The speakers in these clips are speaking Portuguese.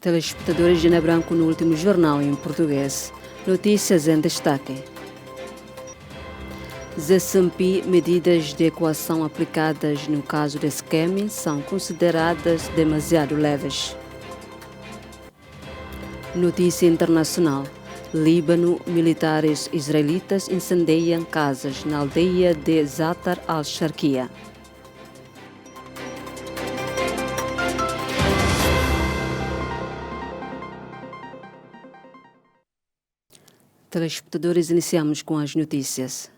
Telespectadores de Ana Branco no último jornal em português. Notícias em destaque. ZSMP, medidas de equação aplicadas no caso de esquema são consideradas demasiado leves. Notícia internacional. Líbano, militares israelitas incendeiam casas na aldeia de Zatar al-Sharqiya. Telespectadores, iniciamos com as notícias.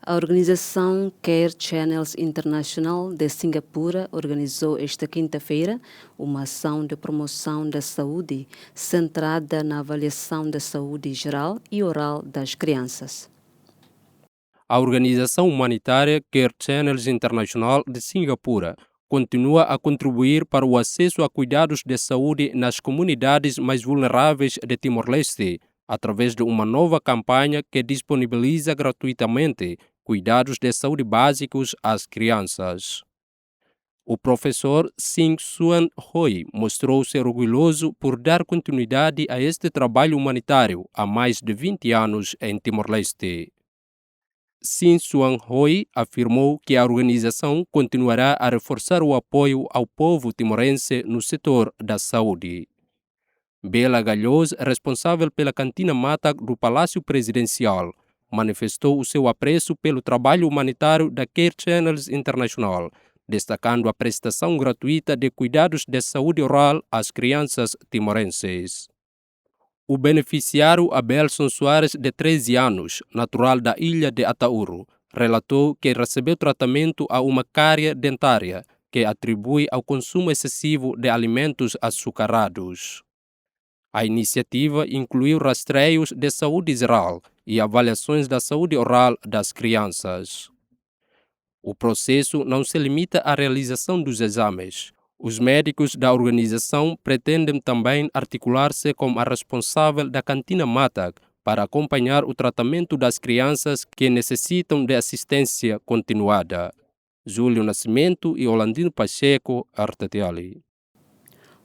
A organização Care Channels International de Singapura organizou esta quinta-feira uma ação de promoção da saúde centrada na avaliação da saúde geral e oral das crianças. A organização humanitária Care Channels International de Singapura continua a contribuir para o acesso a cuidados de saúde nas comunidades mais vulneráveis de Timor-Leste, através de uma nova campanha que disponibiliza gratuitamente cuidados de saúde básicos às crianças. O professor Sing Suan Hoi mostrou-se orgulhoso por dar continuidade a este trabalho humanitário há mais de 20 anos em Timor-Leste. Sing Suan Hoi afirmou que a organização continuará a reforçar o apoio ao povo timorense no setor da saúde. Bela Galhos, responsável pela cantina Mata do Palácio Presidencial, manifestou o seu apreço pelo trabalho humanitário da Care Channels International, destacando a prestação gratuita de cuidados de saúde oral às crianças timorenses. O beneficiário Abelson Soares, de 13 anos, natural da ilha de Atauro, relatou que recebeu tratamento a uma cárie dentária, que atribui ao consumo excessivo de alimentos açucarados. A iniciativa incluiu rastreios de saúde geral e avaliações da saúde oral das crianças. O processo não se limita à realização dos exames. Os médicos da organização pretendem também articular-se com a responsável da cantina Matag para acompanhar o tratamento das crianças que necessitam de assistência continuada. Júlio Nascimento e Olandino Pacheco, RTTL.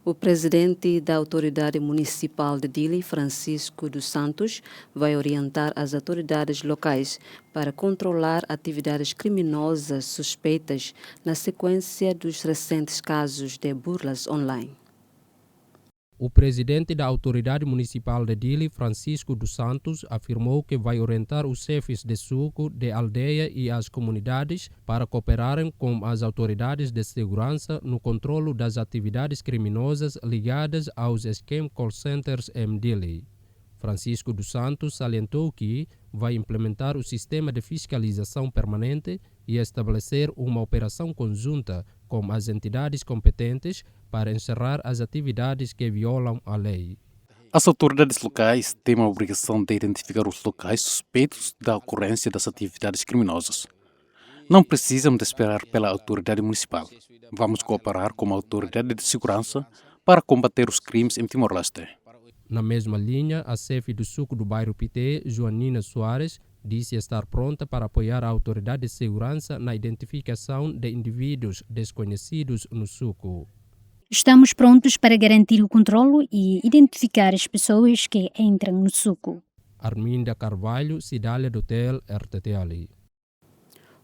O presidente da Autoridade Municipal de Dili, Francisco dos Santos, vai orientar as autoridades locais para controlar atividades criminosas suspeitas na sequência dos recentes casos de burlas online. O presidente da Autoridade Municipal de Dili, Francisco dos Santos, afirmou que vai orientar os chefes de suco, de aldeia e as comunidades para cooperarem com as autoridades de segurança no controlo das atividades criminosas ligadas aos scam call centers em Dili. Francisco dos Santos salientou que vai implementar o sistema de fiscalização permanente e estabelecer uma operação conjunta com as entidades competentes para encerrar as atividades que violam a lei. As autoridades locais têm a obrigação de identificar os locais suspeitos da ocorrência das atividades criminosas. Não precisam de esperar pela autoridade municipal. Vamos cooperar com a autoridade de segurança para combater os crimes em Timor-Leste. Na mesma linha, a chefe do suco do bairro Pité, Joanina Soares, disse estar pronta para apoiar a autoridade de segurança na identificação de indivíduos desconhecidos no suco. Estamos prontos para garantir o controlo e identificar as pessoas que entram no suco. Arminda Carvalho, Cidália do Hotel, RTTL.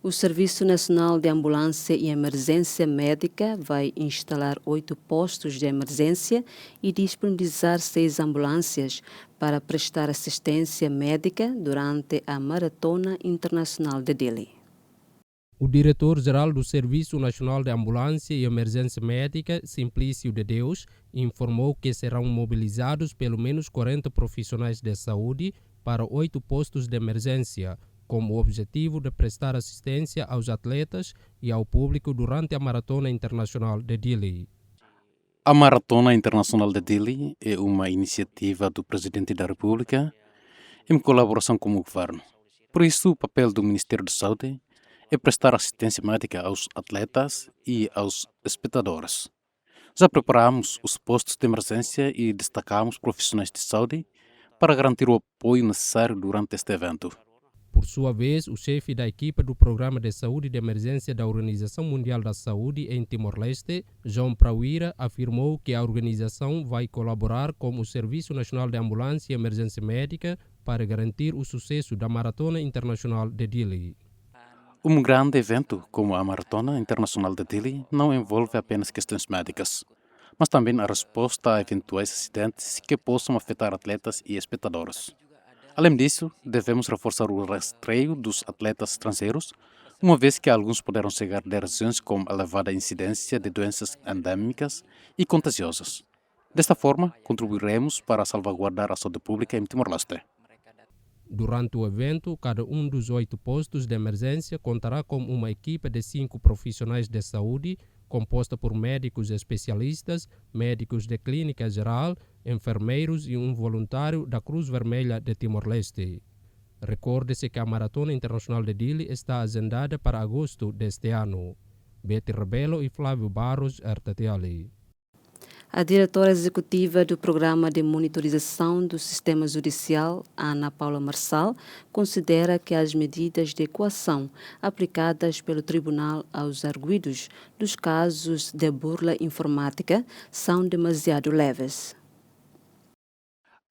O Serviço Nacional de Ambulância e Emergência Médica vai instalar 8 postos de emergência e disponibilizar 6 ambulâncias para prestar assistência médica durante a Maratona Internacional de Dili. O diretor-geral do Serviço Nacional de Ambulância e Emergência Médica, Simplício de Deus, informou que serão mobilizados pelo menos 40 profissionais de saúde para 8 postos de emergência, com o objetivo de prestar assistência aos atletas e ao público durante a Maratona Internacional de Dili. A Maratona Internacional de Dili é uma iniciativa do Presidente da República em colaboração com o governo. Por isso, o papel do Ministério da Saúde é prestar assistência médica aos atletas e aos espectadores. Já preparamos os postos de emergência e destacamos profissionais de saúde para garantir o apoio necessário durante este evento. Por sua vez, o chefe da equipa do Programa de Saúde de Emergência da Organização Mundial da Saúde em Timor-Leste, João Prawira, afirmou que a organização vai colaborar com o Serviço Nacional de Ambulância e Emergência Médica para garantir o sucesso da Maratona Internacional de Dili. Um grande evento como a Maratona Internacional de Dili não envolve apenas questões médicas, mas também a resposta a eventuais acidentes que possam afetar atletas e espectadores. Além disso, devemos reforçar o rastreio dos atletas estrangeiros, uma vez que alguns poderão chegar de regiões com elevada incidência de doenças endêmicas e contagiosas. Desta forma, contribuiremos para salvaguardar a saúde pública em Timor-Leste. Durante o evento, cada um dos 8 postos de emergência contará com uma equipe de 5 profissionais de saúde, composta por médicos especialistas, médicos de clínica geral, enfermeiros e um voluntário da Cruz Vermelha de Timor-Leste. Recorde-se que a Maratona Internacional de Dili está agendada para agosto deste ano. Betty Rebelo e Flávio Barros, RTTL. A diretora executiva do Programa de Monitorização do Sistema Judicial, Ana Paula Marçal, considera que as medidas de coação aplicadas pelo Tribunal aos arguidos dos casos de burla informática são demasiado leves.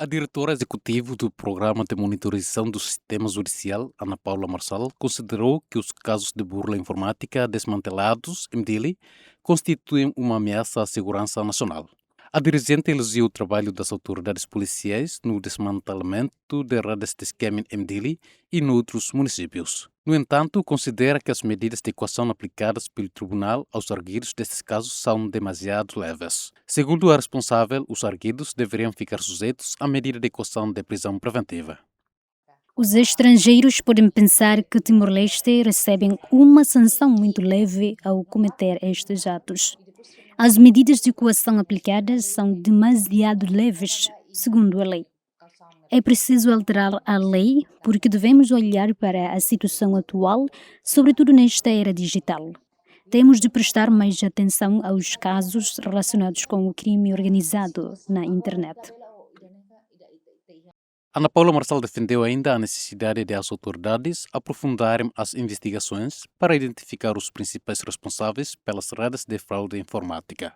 A diretora executiva do Programa de Monitorização do Sistema Judicial, Ana Paula Marçal, considerou que os casos de burla informática desmantelados em Dili constituem uma ameaça à segurança nacional. A dirigente elogiou o trabalho das autoridades policiais no desmantelamento de redes de esquema em Dili e noutros municípios. No entanto, considera que as medidas de coação aplicadas pelo tribunal aos arguidos destes casos são demasiado leves. Segundo a responsável, os arguidos deveriam ficar sujeitos à medida de coação de prisão preventiva. Os estrangeiros podem pensar que Timor-Leste recebem uma sanção muito leve ao cometer estes atos. As medidas de coação aplicadas são demasiado leves, segundo a lei. É preciso alterar a lei porque devemos olhar para a situação atual, sobretudo nesta era digital. Temos de prestar mais atenção aos casos relacionados com o crime organizado na internet. Ana Paula Marçal defendeu ainda a necessidade de as autoridades aprofundarem as investigações para identificar os principais responsáveis pelas redes de fraude informática.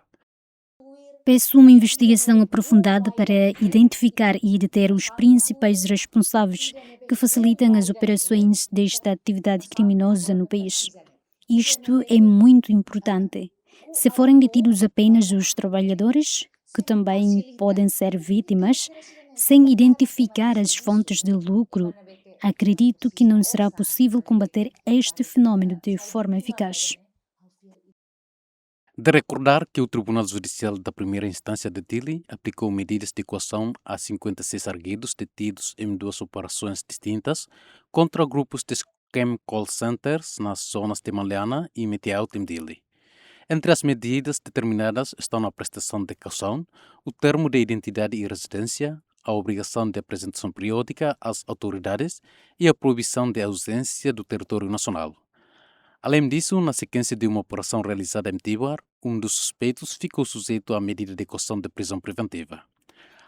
Peço uma investigação aprofundada para identificar e deter os principais responsáveis que facilitam as operações desta atividade criminosa no país. Isto é muito importante. Se forem detidos apenas os trabalhadores, que também podem ser vítimas, sem identificar as fontes de lucro, acredito que não será possível combater este fenômeno de forma eficaz. De recordar que o Tribunal Judicial da Primeira Instância de Dili aplicou medidas de coação a 56 arguidos detidos em 2 operações distintas contra grupos de scam call centers nas zonas de Maliana e Metiaut em Dili. Entre as medidas determinadas estão a prestação de caução, o termo de identidade e residência, a obrigação de apresentação periódica às autoridades e a proibição de ausência do território nacional. Além disso, na sequência de uma operação realizada em Tibar, um dos suspeitos ficou sujeito à medida de coação de prisão preventiva.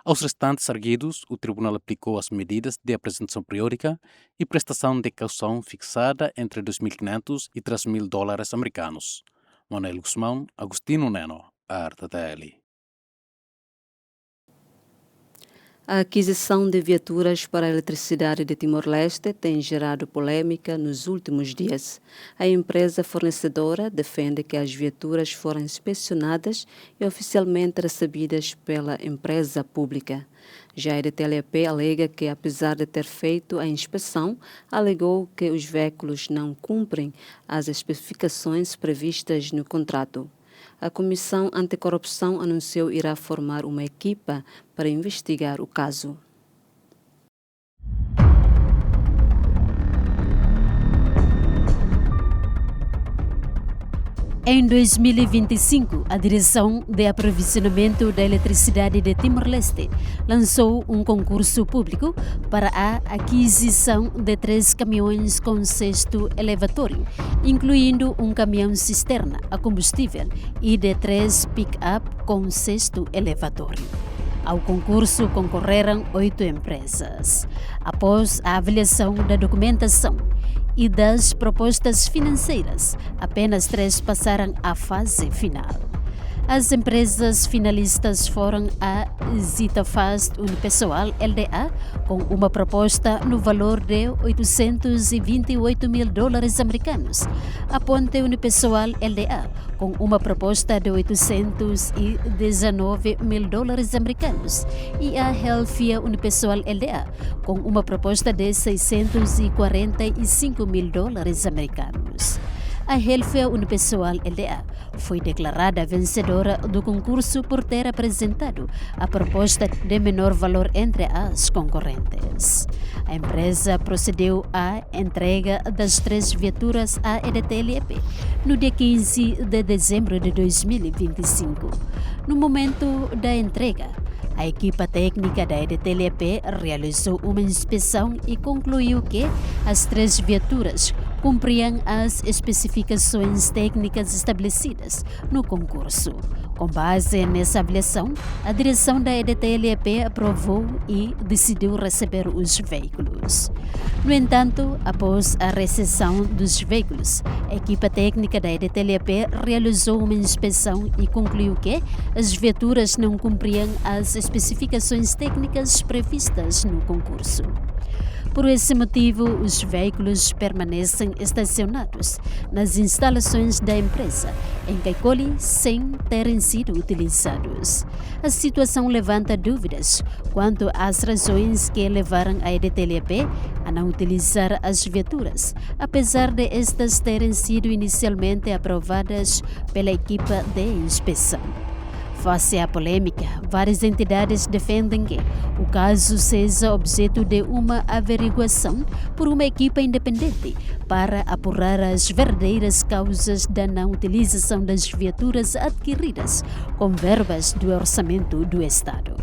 Aos restantes arguidos, o tribunal aplicou as medidas de apresentação periódica e prestação de caução fixada entre $2.500 e $3.000 americanos. Manuel Guzmão, Agostino Neno, RTTL. A aquisição de viaturas para a eletricidade de Timor-Leste tem gerado polêmica nos últimos dias. A empresa fornecedora defende que as viaturas foram inspecionadas e oficialmente recebidas pela empresa pública. Já a DTLP alega que, apesar de ter feito a inspeção, alegou que os veículos não cumprem as especificações previstas no contrato. A Comissão Anticorrupção anunciou irá formar uma equipa para investigar o caso. Em 2025, a Direção de Aprovisionamento da Eletricidade de Timor-Leste lançou um concurso público para a aquisição de 3 caminhões com cesto elevatório, incluindo um caminhão cisterna a combustível e de 3 pick-up com cesto elevatório. Ao concurso concorreram 8 empresas. Após a avaliação da documentação e das propostas financeiras, apenas 3 passaram à fase final. As empresas finalistas foram a Zitafast Unipessoal LDA, com uma proposta no valor de $828 mil americanos, a Ponte Unipessoal LDA, com uma proposta de $819 mil americanos, e a Helfia Unipessoal LDA, com uma proposta de $645 mil americanos. A Helfia Unipessoal LDA foi declarada vencedora do concurso por ter apresentado a proposta de menor valor entre as concorrentes. A empresa procedeu à entrega das 3 viaturas à EDTLEP no dia 15 de dezembro de 2025. No momento da entrega, a equipa técnica da EDTLEP realizou uma inspeção e concluiu que as 3 viaturas cumpriam as especificações técnicas estabelecidas no concurso. Com base nessa avaliação, a direção da EDTLEP aprovou e decidiu receber os veículos. No entanto, após a recepção dos veículos, a equipa técnica da EDTLEP realizou uma inspeção e concluiu que as viaturas não cumpriam as especificações técnicas previstas no concurso. Por esse motivo, os veículos permanecem estacionados nas instalações da empresa em Caicoli sem terem sido utilizados. A situação levanta dúvidas quanto às razões que levaram a EDTLEP a não utilizar as viaturas, apesar de estas terem sido inicialmente aprovadas pela equipa de inspeção. Face à polêmica, várias entidades defendem que o caso seja objeto de uma averiguação por uma equipa independente para apurar as verdadeiras causas da não utilização das viaturas adquiridas com verbas do orçamento do Estado.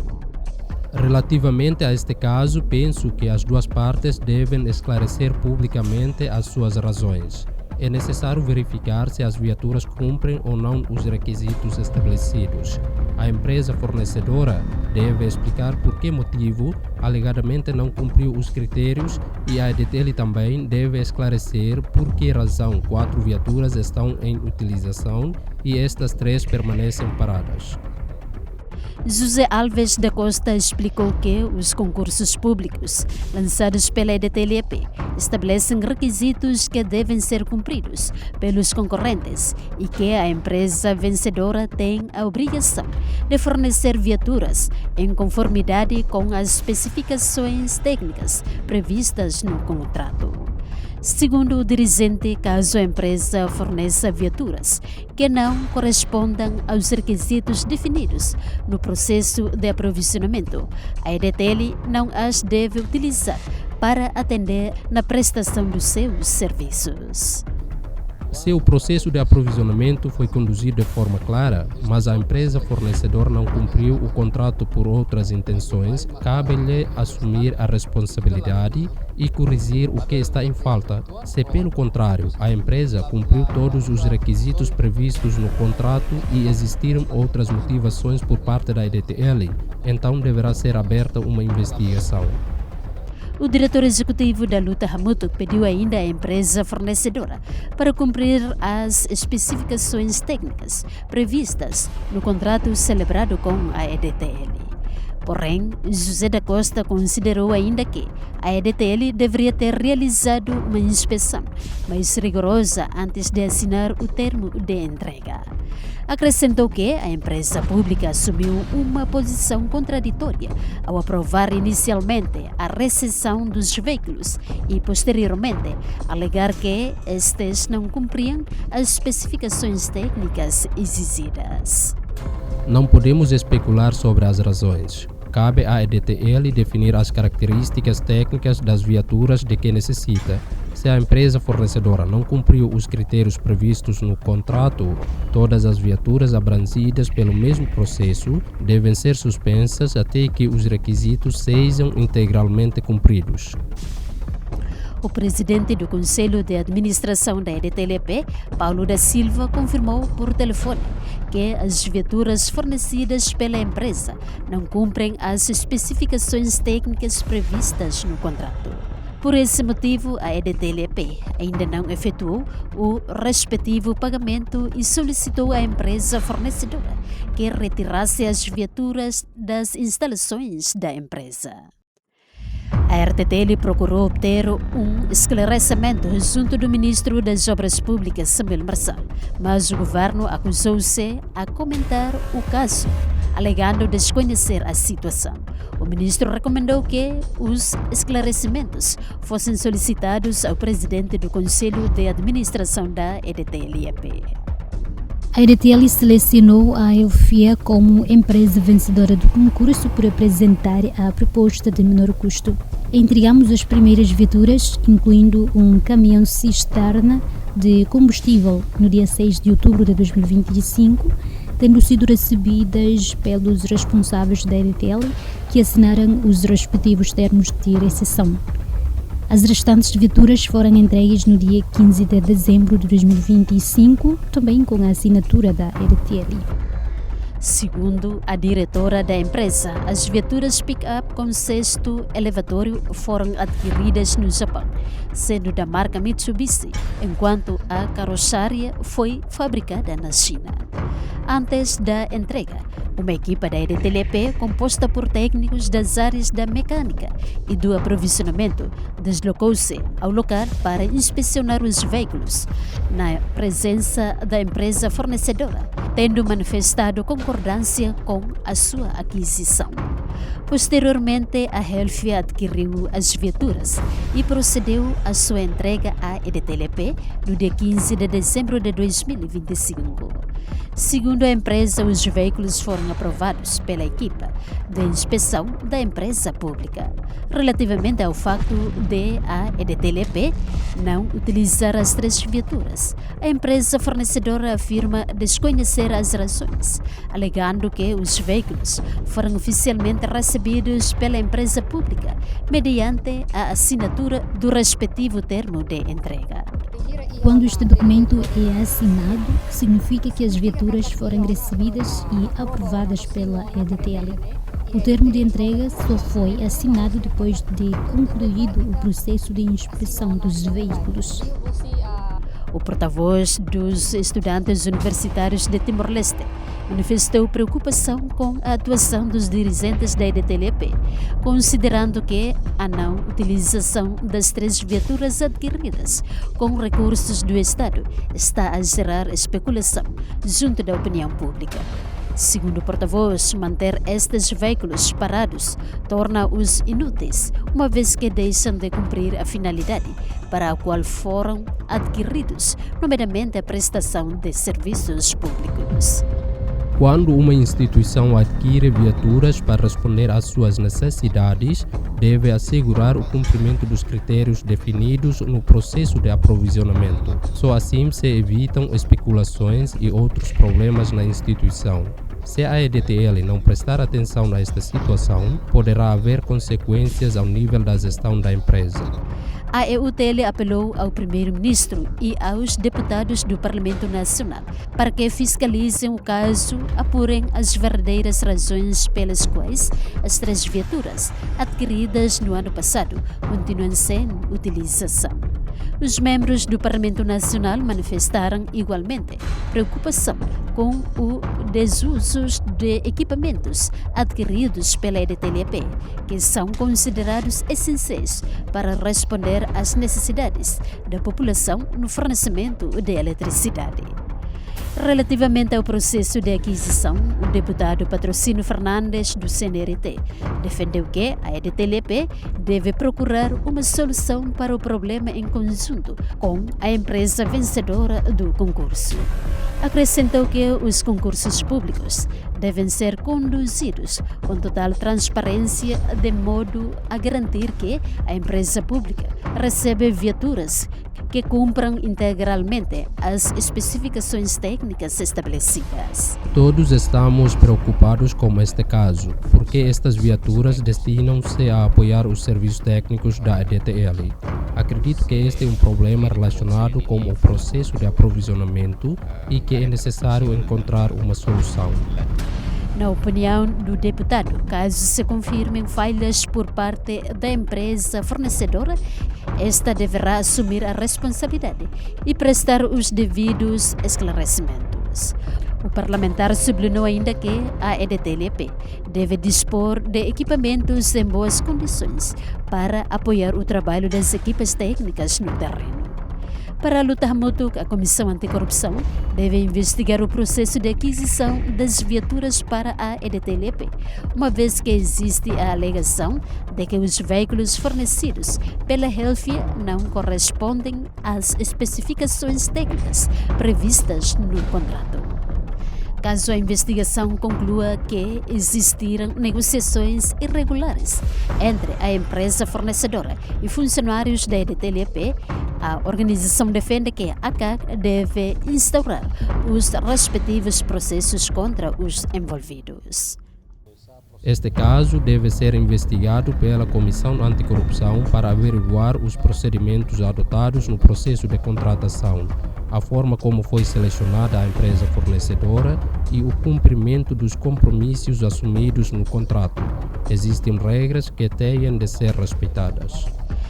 Relativamente a este caso, penso que as 2 partes devem esclarecer publicamente as suas razões. É necessário verificar se as viaturas cumprem ou não os requisitos estabelecidos. A empresa fornecedora deve explicar por que motivo alegadamente não cumpriu os critérios e a EDTL também deve esclarecer por que razão 4 viaturas estão em utilização e estas 3 permanecem paradas. José Alves da Costa explicou que os concursos públicos lançados pela EDTLEP estabelecem requisitos que devem ser cumpridos pelos concorrentes e que a empresa vencedora tem a obrigação de fornecer viaturas em conformidade com as especificações técnicas previstas no contrato. Segundo o dirigente, caso a empresa forneça viaturas que não correspondam aos requisitos definidos no processo de aprovisionamento, a EDTL não as deve utilizar para atender na prestação dos seus serviços. Se o processo de aprovisionamento foi conduzido de forma clara, mas a empresa fornecedora não cumpriu o contrato por outras intenções, cabe-lhe assumir a responsabilidade e corrigir o que está em falta. Se, pelo contrário, a empresa cumpriu todos os requisitos previstos no contrato e existiram outras motivações por parte da EDTL, então deverá ser aberta uma investigação. O diretor executivo da Luta Hamuto pediu ainda à empresa fornecedora para cumprir as especificações técnicas previstas no contrato celebrado com a EDTL. Porém, José da Costa considerou ainda que a EDTL deveria ter realizado uma inspeção mais rigorosa antes de assinar o termo de entrega. Acrescentou que a empresa pública assumiu uma posição contraditória ao aprovar inicialmente a recepção dos veículos e, posteriormente, alegar que estes não cumpriam as especificações técnicas exigidas. Não podemos especular sobre as razões. Cabe à EDTL definir as características técnicas das viaturas de que necessita. Se a empresa fornecedora não cumpriu os critérios previstos no contrato, todas as viaturas abrangidas pelo mesmo processo devem ser suspensas até que os requisitos sejam integralmente cumpridos. O presidente do Conselho de Administração da EDTLP, Paulo da Silva, confirmou por telefone que as viaturas fornecidas pela empresa não cumprem as especificações técnicas previstas no contrato. Por esse motivo, a EDTLP ainda não efetuou o respectivo pagamento e solicitou à empresa fornecedora que retirasse as viaturas das instalações da empresa. A RTTL procurou obter um esclarecimento junto do ministro das Obras Públicas, Samuel Marçal, mas o governo acusou-se a comentar o caso, alegando desconhecer a situação. O ministro recomendou que os esclarecimentos fossem solicitados ao presidente do Conselho de Administração da EDTLP. A EDTL selecionou a EUFIA como empresa vencedora do concurso por apresentar a proposta de menor custo. Entregamos as primeiras viaturas, incluindo um caminhão cisterna de combustível, no dia 6 de outubro de 2025, tendo sido recebidas pelos responsáveis da EDTL, que assinaram os respectivos termos de recepção. As restantes viaturas foram entregues no dia 15 de dezembro de 2025, também com a assinatura da EDTL. Segundo a diretora da empresa, as viaturas pick-up com cesto elevatório foram adquiridas no Japão, sendo da marca Mitsubishi, enquanto a carroçaria foi fabricada na China. Antes da entrega, uma equipa da EDTLP, composta por técnicos das áreas da mecânica e do aprovisionamento, deslocou-se ao local para inspecionar os veículos, na presença da empresa fornecedora, tendo manifestado concordância com a sua aquisição. Posteriormente, a Helfia adquiriu as viaturas e procedeu à sua entrega à EDTLP no dia 15 de dezembro de 2025. Segundo a empresa, os veículos foram aprovados pela equipa de inspeção da empresa pública. Relativamente ao facto de a EDTLP não utilizar as 3 viaturas, a empresa fornecedora afirma desconhecer as razões, alegando que os veículos foram oficialmente recebidos pela empresa pública mediante a assinatura do respectivo termo de entrega. Quando este documento é assinado, significa que as viaturas foram recebidas e aprovadas pela EDTL. O termo de entrega só foi assinado depois de concluído o processo de inspeção dos veículos. O porta-voz dos estudantes universitários de Timor-Leste manifestou preocupação com a atuação dos dirigentes da EDTLP, considerando que a não utilização das 3 viaturas adquiridas com recursos do Estado está a gerar especulação junto da opinião pública. Segundo o porta-voz, manter estes veículos parados torna-os inúteis, uma vez que deixam de cumprir a finalidade para a qual foram adquiridos, nomeadamente a prestação de serviços públicos. Quando uma instituição adquire viaturas para responder às suas necessidades, deve assegurar o cumprimento dos critérios definidos no processo de aprovisionamento. Só assim se evitam especulações e outros problemas na instituição. Se a EDTL não prestar atenção a esta situação, poderá haver consequências ao nível da gestão da empresa. A EUTL apelou ao primeiro-ministro e aos deputados do Parlamento Nacional para que fiscalizem o caso, apurem as verdadeiras razões pelas quais as 3 viaturas adquiridas no ano passado continuam sem utilização. Os membros do Parlamento Nacional manifestaram igualmente preocupação com o desuso de equipamentos adquiridos pela EDTLP, que são considerados essenciais para responder às necessidades da população no fornecimento de eletricidade. Relativamente ao processo de aquisição, o deputado Patrocínio Fernandes, do CNRT, defendeu que a EDTLP deve procurar uma solução para o problema em conjunto com a empresa vencedora do concurso. Acrescentou que os concursos públicos devem ser conduzidos com total transparência, de modo a garantir que a empresa pública recebe viaturas que cumpram integralmente as especificações técnicas estabelecidas. Todos estamos preocupados com este caso, porque estas viaturas destinam-se a apoiar os serviços técnicos da EDTL. Acredito que este é um problema relacionado com o processo de aprovisionamento e que é necessário encontrar uma solução. Na opinião do deputado, caso se confirmem falhas por parte da empresa fornecedora, esta deverá assumir a responsabilidade e prestar os devidos esclarecimentos. O parlamentar sublinhou ainda que a EDTLP deve dispor de equipamentos em boas condições para apoiar o trabalho das equipas técnicas no terreno. Para lutar mútuo, a Comissão Anticorrupção deve investigar o processo de aquisição das viaturas para a EDTLP, uma vez que existe a alegação de que os veículos fornecidos pela Helfia não correspondem às especificações técnicas previstas no contrato. Caso a investigação conclua que existiram negociações irregulares entre a empresa fornecedora e funcionários da EDTLP, a organização defende que a ACAC deve instaurar os respectivos processos contra os envolvidos. Este caso deve ser investigado pela Comissão Anticorrupção para averiguar os procedimentos adotados no processo de contratação, a forma como foi selecionada a empresa fornecedora e o cumprimento dos compromissos assumidos no contrato. Existem regras que têm de ser respeitadas.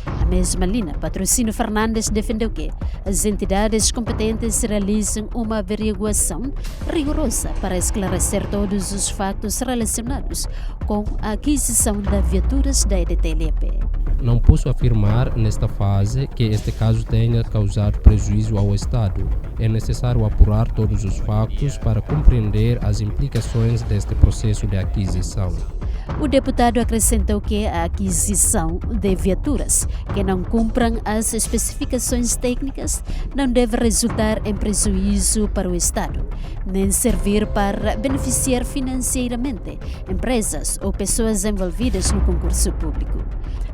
A mesma linha, Patrocínio Fernandes defendeu que as entidades competentes realizem uma averiguação rigorosa para esclarecer todos os fatos relacionados com a aquisição de viaturas da EDTLP. Não posso afirmar nesta fase que este caso tenha causado prejuízo ao Estado. É necessário apurar todos os fatos para compreender as implicações deste processo de aquisição. O deputado acrescentou que a aquisição de viaturas que não cumpram as especificações técnicas não deve resultar em prejuízo para o Estado, nem servir para beneficiar financeiramente empresas ou pessoas envolvidas no concurso público.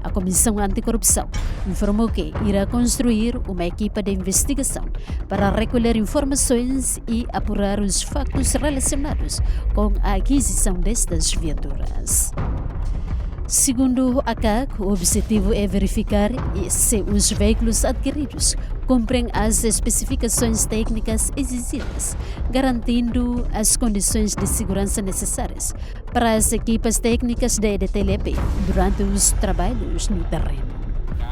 A Comissão Anticorrupção informou que irá construir uma equipa de investigação para recolher informações e apurar os fatos relacionados com a aquisição destas viaturas. Segundo a CAC, o objetivo é verificar se os veículos adquiridos cumprem as especificações técnicas exigidas, garantindo as condições de segurança necessárias para as equipas técnicas da EDTLP durante os trabalhos no terreno.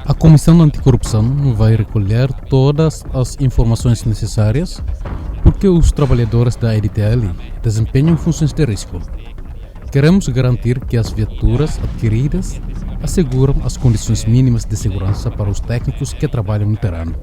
A Comissão Anticorrupção vai recolher todas as informações necessárias porque os trabalhadores da EDTL desempenham funções de risco. Queremos garantir que as viaturas adquiridas asseguram as condições mínimas de segurança para os técnicos que trabalham no terreno.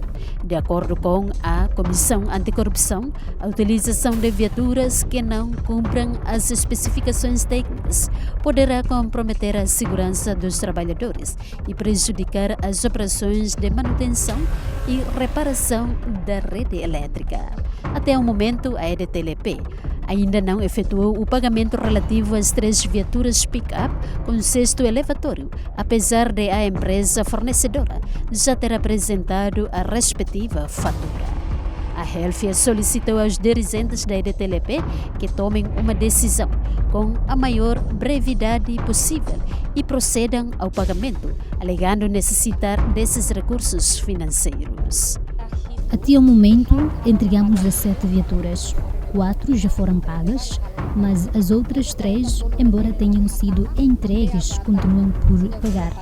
De acordo com a Comissão Anticorrupção, a utilização de viaturas que não cumprem as especificações técnicas poderá comprometer a segurança dos trabalhadores e prejudicar as operações de manutenção e reparação da rede elétrica. Até o momento, a EDTLP ainda não efetuou o pagamento relativo às 3 viaturas pick-up com cesto elevatório, apesar de a empresa fornecedora já ter apresentado a respectiva fatura. A Helfia solicitou aos dirigentes da EDTLP que tomem uma decisão com a maior brevidade possível e procedam ao pagamento, alegando necessitar desses recursos financeiros. Até o momento, entregamos 17 viaturas. 4 já foram pagas, mas as outras 3, embora tenham sido entregues, continuam por pagar.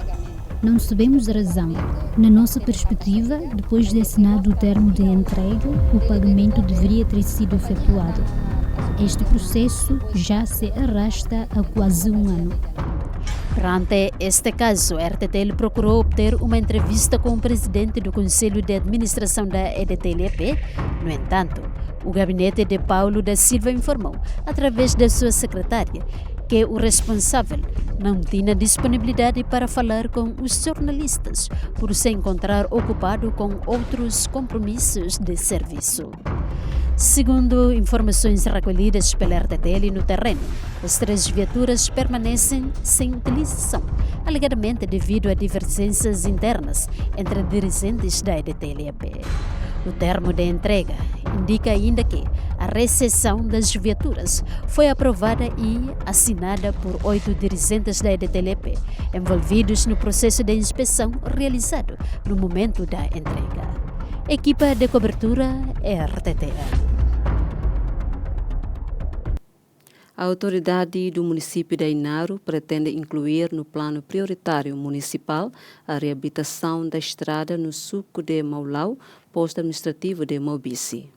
Não sabemos a razão. Na nossa perspectiva, depois de assinado o termo de entrega, o pagamento deveria ter sido efetuado. Este processo já se arrasta há quase um ano. Perante este caso, a RTTL procurou obter uma entrevista com o presidente do Conselho de Administração da EDTLP. No entanto, o gabinete de Paulo da Silva informou, através da sua secretária, que o responsável não tinha disponibilidade para falar com os jornalistas por se encontrar ocupado com outros compromissos de serviço. Segundo informações recolhidas pela RTTL no terreno, as 3 viaturas permanecem sem utilização, alegadamente devido a divergências internas entre dirigentes da EDTLAP. O termo de entrega indica ainda que a recepção das viaturas foi aprovada e assinada por 8 dirigentes da EDTLAP, envolvidos no processo de inspeção realizado no momento da entrega. Equipa de cobertura RTTL. A autoridade do município de Inaro pretende incluir no plano prioritário municipal a reabilitação da estrada no suco de Maulau, posto administrativo de Mobici.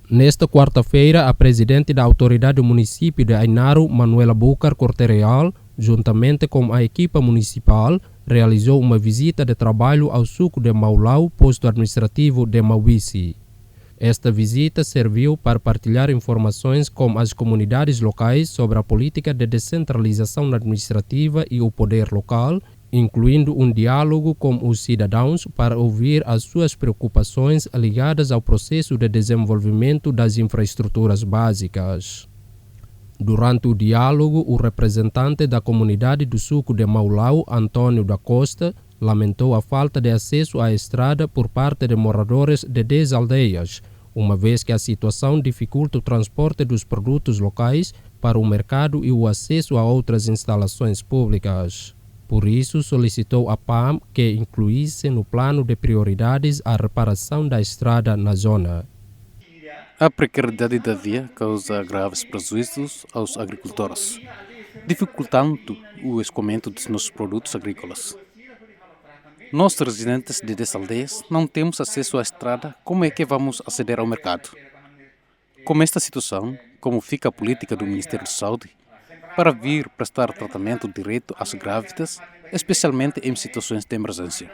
Nesta quarta-feira, a presidente da autoridade do município de Inaro, Manuela Bucar Corte-Real, juntamente com a equipa municipal, realizou uma visita de trabalho ao suco de Maulau, posto administrativo de Mobici. Esta visita serviu para partilhar informações com as comunidades locais sobre a política de descentralização administrativa e o poder local, incluindo um diálogo com os cidadãos para ouvir as suas preocupações ligadas ao processo de desenvolvimento das infraestruturas básicas. Durante o diálogo, o representante da comunidade do suco de Maulau, Antônio da Costa, lamentou a falta de acesso à estrada por parte de moradores de 10 aldeias, uma vez que a situação dificulta o transporte dos produtos locais para o mercado e o acesso a outras instalações públicas. Por isso, solicitou à PAM que incluísse no plano de prioridades a reparação da estrada na zona. A precariedade da via causa graves prejuízos aos agricultores, dificultando o escoamento dos nossos produtos agrícolas. Nós, residentes de 10 aldeias, não temos acesso à estrada. Como é que vamos aceder ao mercado? Com esta situação, como fica a política do Ministério da Saúde para vir prestar tratamento direto às grávidas, especialmente em situações de emergência?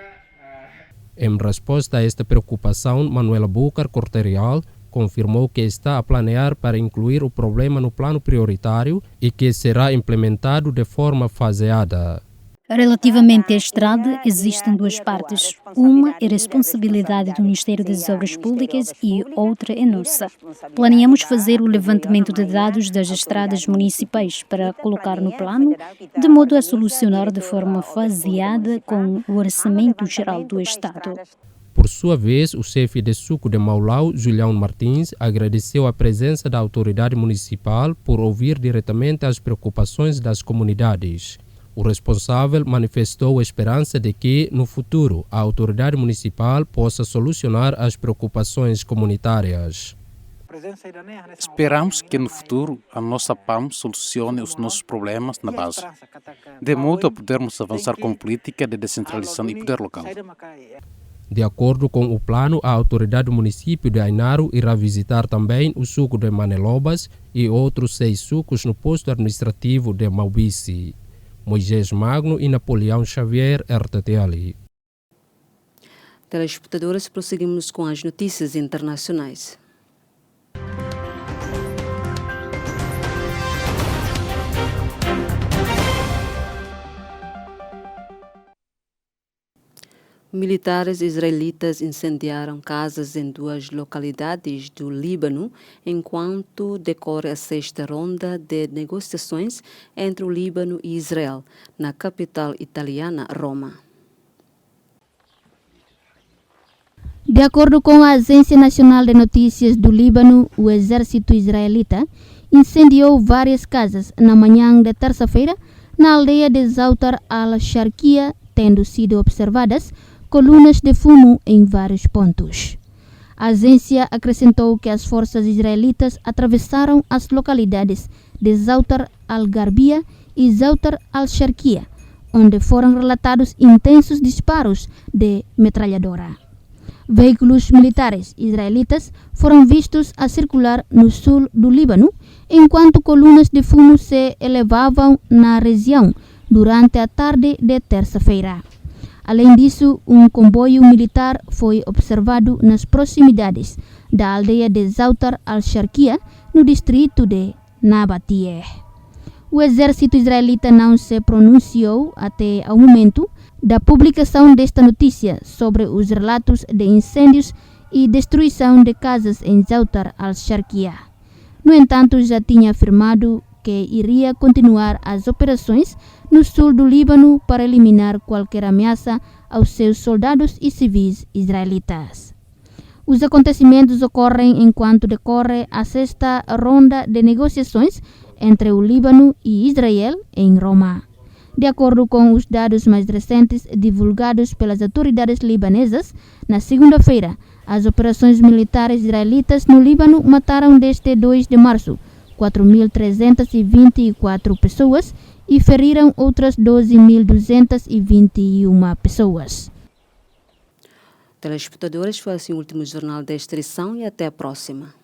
Em resposta a esta preocupação, Manuela Bucar Corte-Real confirmou que está a planear para incluir o problema no plano prioritário e que será implementado de forma faseada. Relativamente à estrada, existem 2 partes. Uma é responsabilidade do Ministério das Obras Públicas e outra é nossa. Planeamos fazer o levantamento de dados das estradas municipais para colocar no plano, de modo a solucionar de forma faseada com o Orçamento Geral do Estado. Por sua vez, o chefe de suco de Maulau, Julião Martins, agradeceu a presença da autoridade municipal por ouvir diretamente as preocupações das comunidades. O responsável manifestou a esperança de que, no futuro, a autoridade municipal possa solucionar as preocupações comunitárias. Esperamos que no futuro a nossa PAM solucione os nossos problemas na base, de modo a podermos avançar com política de descentralização e poder local. De acordo com o plano, a autoridade do município de Inaro irá visitar também o suco de Manelobas e outros 6 sucos no posto administrativo de Mobici. Moisés Magno e Napoleão Xavier, RTTL. Telespectadores, prosseguimos com as notícias internacionais. Militares israelitas incendiaram casas em 2 localidades do Líbano enquanto decorre a 6ª ronda de negociações entre o Líbano e Israel, na capital italiana, Roma. De acordo com a Agência Nacional de Notícias do Líbano, o exército israelita incendiou várias casas na manhã de terça-feira na aldeia de Zautar al-Sharqiya, tendo sido observadas colunas de fumo em vários pontos. A agência acrescentou que as forças israelitas atravessaram as localidades de Zautar al-Garbiya e Zautar al-Sharqiya, onde foram relatados intensos disparos de metralhadora. Veículos militares israelitas foram vistos a circular no sul do Líbano, enquanto colunas de fumo se elevavam na região durante a tarde de terça-feira. Além disso, um comboio militar foi observado nas proximidades da aldeia de Zautar al-Sharqiya, no distrito de Nabatie. O exército israelita não se pronunciou até ao momento da publicação desta notícia sobre os relatos de incêndios e destruição de casas em Zautar al-Sharqiya. No entanto, já tinha afirmado que iria continuar as operações no sul do Líbano para eliminar qualquer ameaça aos seus soldados e civis israelitas. Os acontecimentos ocorrem enquanto decorre a sexta ronda de negociações entre o Líbano e Israel em Roma. De acordo com os dados mais recentes divulgados pelas autoridades libanesas, na segunda-feira, as operações militares israelitas no Líbano mataram desde 2 de março 4.324 pessoas e feriram outras 12.221 pessoas. Telespectadores, foi assim o último jornal desta edição e até a próxima.